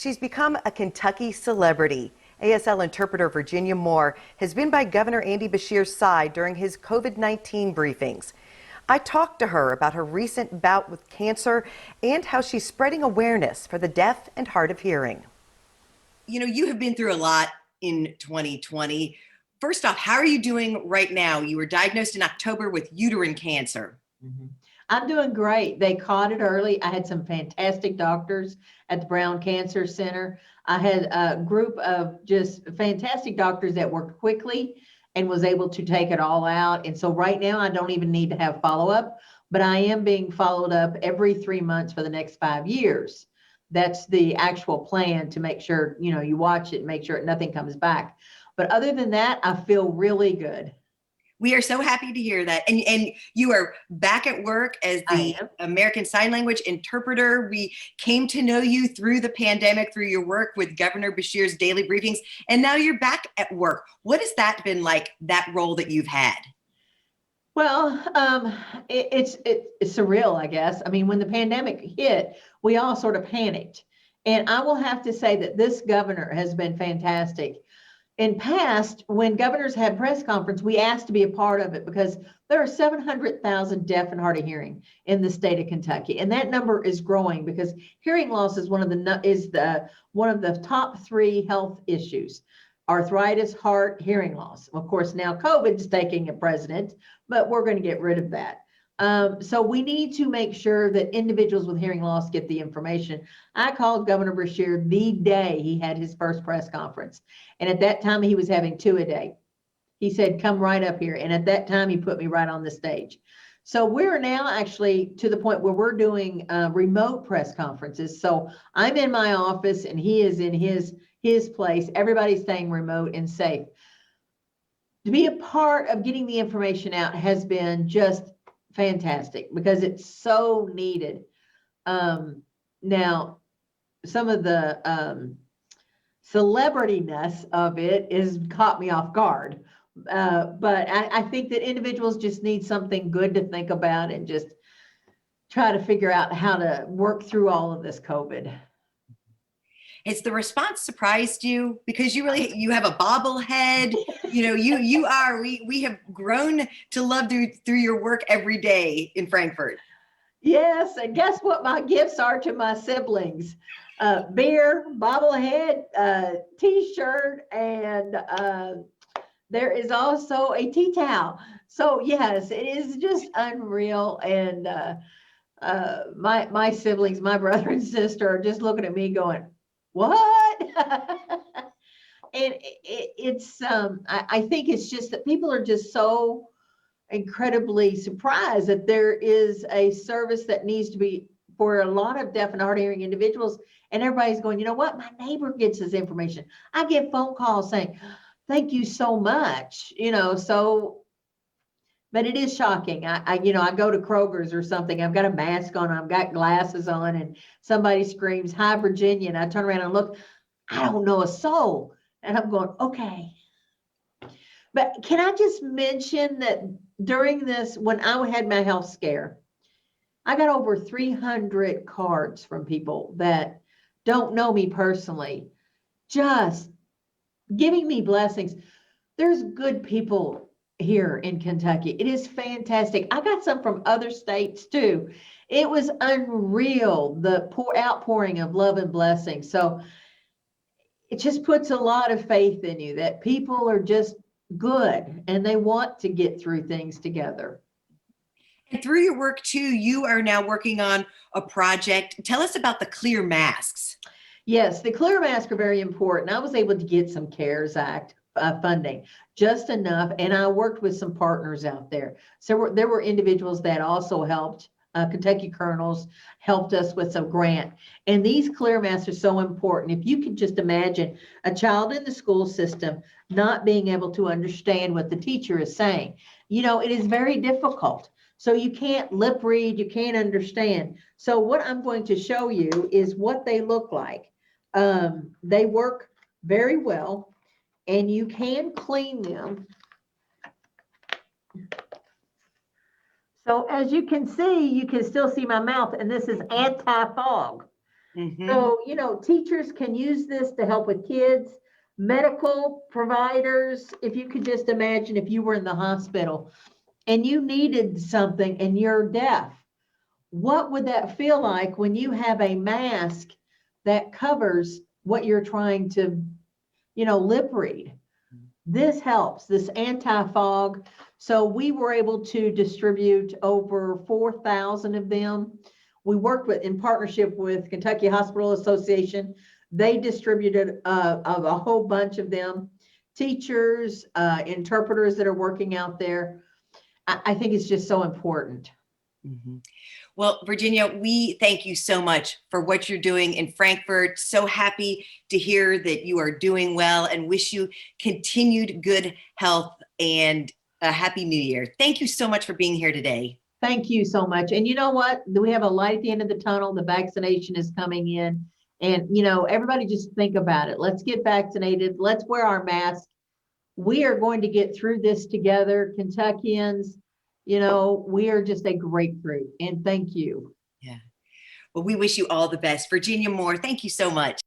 She's become a Kentucky celebrity. ASL interpreter Virginia Moore has been by Governor Andy Beshear's side during his COVID-19 briefings. I talked to her about her recent bout with cancer and how she's spreading awareness for the deaf and hard of hearing. You know, you have been through a lot in 2020. First off, how are you doing right now? You were diagnosed in October with uterine cancer. I'm doing great. They caught it early. I had some fantastic doctors at the Brown Cancer Center. I had a group of just fantastic doctors that worked quickly and was able to take it all out. And so right now I don't even need to have follow-up, but I am being followed up every 3 months for the next 5 years. That's the actual plan, to make sure, you know, you watch it and make sure nothing comes back. But other than that, I feel really good. We are so happy to hear that. And you are back at work as the American Sign Language interpreter. We came to know you through the pandemic, through your work with Governor Beshear's daily briefings, and now you're back at work. What has that been like, that role that you've had? Well, it's surreal, I guess. I mean, when the pandemic hit, we all sort of panicked. And I will have to say that this governor has been fantastic. In past, when governors had press conference, we asked to be a part of it because there are 700,000 deaf and hard of hearing in the state of Kentucky, and that number is growing because hearing loss is one of the top 3 health issues: arthritis, heart, hearing loss. Of course, now COVID is taking a precedent, but we're going to get rid of that. So we need to make sure that individuals with hearing loss get the information. I called Governor Beshear the day he had his first press conference. And at that time, he was having 2 a day. He said, come right up here. And at that time, he put me right on the stage. So we're now actually to the point where we're doing remote press conferences. So I'm in my office and he is in his place. Everybody's staying remote and safe. To be a part of getting the information out has been just fantastic because it's so needed. Now, some of the celebrityness of it is caught me off guard. But I think that individuals just need something good to think about and just try to figure out how to work through all of this COVID. Has the response surprised you? Because you have a bobblehead. You know, we have grown to love through your work every day in Frankfort. Yes, and guess what my gifts are to my siblings? Beer, bobblehead, t-shirt, and there is also a tea towel. So yes, it is just unreal. And my siblings, my brother and sister, are just looking at me going, what? And it's I think it's just that people are just so incredibly surprised that there is a service that needs to be for a lot of deaf and hard of hearing individuals, and everybody's going, you know what, my neighbor gets this information. I get phone calls saying, thank you so much, you know. So but it is shocking. I go to Kroger's or something, I've got a mask on, I've got glasses on, and somebody screams, hi, Virginia. And I turn around and look, I don't know a soul. And I'm going, okay. But can I just mention that during this, when I had my health scare, I got over 300 cards from people that don't know me personally, just giving me blessings. There's good people here in Kentucky. It is fantastic. I got some from other states too. It was unreal, the outpouring of love and blessing. So it just puts a lot of faith in you that people are just good and they want to get through things together. And through your work too, you are now working on a project. Tell us about the clear masks. Yes, the clear masks are very important. I was able to get some CARES Act funding, just enough. And I worked with some partners out there. So there were individuals that also helped. Kentucky Colonels helped us with some grant. And these clear masks are so important. If you could just imagine a child in the school system not being able to understand what the teacher is saying, you know, it is very difficult. So you can't lip read, you can't understand. So what I'm going to show you is what they look like. They work very well. And you can clean them. So as you can see my mouth, and this is anti-fog. Mhm. So, you know, teachers can use this to help with kids, medical providers. If you could just imagine if you were in the hospital and you needed something and you're deaf, what would that feel like when you have a mask that covers what you're trying to, you know, lip read? This helps, this anti-fog. So we were able to distribute over 4,000 of them. We worked with, in partnership with Kentucky Hospital Association. They distributed a whole bunch of them. Teachers, interpreters that are working out there. I think it's just so important. Mhm. Well, Virginia, we thank you so much for what you're doing in Frankfurt. So happy to hear that you are doing well and wish you continued good health and a happy new year. Thank you so much for being here today. Thank you so much. And you know what? We have a light at the end of the tunnel. The vaccination is coming in. And, you know, everybody just think about it. Let's get vaccinated. Let's wear our masks. We are going to get through this together. Kentuckians, you know, we are just a great group. And thank you. Yeah. Well, we wish you all the best. Virginia Moore, thank you so much.